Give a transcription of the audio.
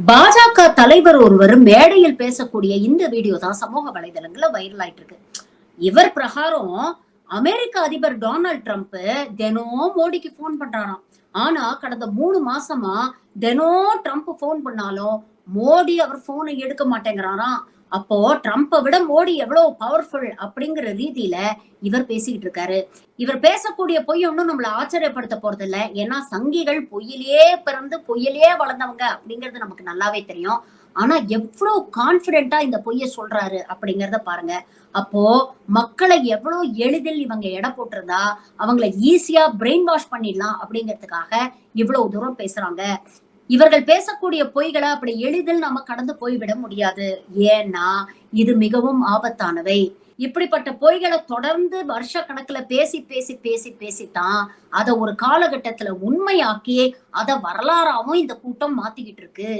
பாஜக தலைவர் ஒருவர் மேடையில் பேசக்கூடிய இந்த வீடியோ தான் சமூக வலைதளங்கள்ல வைரல் ஆயிட்டு இருக்கு. இவர் பிரகாரம் அமெரிக்க அதிபர் டொனால்ட் ட்ரம்ப் தினம் மோடிக்கு போன் பண்றாராம். ஆனா கடந்த 3 மாசமா தினம் ட்ரம்ப் போன் பண்ணாலும் மோடி அவர் போனை எடுக்க மாட்டேங்கிறாராம். அப்போ ட்ரம்ப்பை விட மோடி எவ்வளவு பவர்ஃபுல் அப்படிங்கிற ரீதியில இவர் பேசிக்கிட்டு இருக்காரு. இவர் பேசக்கூடிய பொய் ஒன்றும் நம்மள ஆச்சரியப்படுத்த போறது இல்ல. ஏன்னா சங்கிகள் பொய்யிலேயே பிறந்து பொய்யிலேயே வளர்ந்தவங்க அப்படிங்கிறது நமக்கு நல்லாவே தெரியும். ஆனா எவ்வளவு கான்பிடென்டா இந்த பொய்ய சொல்றாரு அப்படிங்கறத பாருங்க. அப்போ மக்களை எவ்வளவு எளிதில் இவங்க எடை போட்டிருந்தா அவங்களை ஈஸியா பிரெயின் வாஷ் பண்ணிடலாம் அப்படிங்கிறதுக்காக இவ்வளவு தூரம் பேசுறாங்க. இவர்கள் பேசக்கூடிய பொய்களை அப்படி எளிதில் நம்ம கடந்து போய்விட முடியாது. ஏன்னா இது மிகவும் ஆபத்தானவை. இப்படிப்பட்ட பொய்களை தொடர்ந்து வருஷ கணக்குல பேசி பேசி பேசி பேசித்தான் அதை ஒரு காலகட்டத்துல உண்மையாக்கி அதை வரலாறாவும் இந்த கூட்டம் மாத்திக்கிட்டு இருக்கு.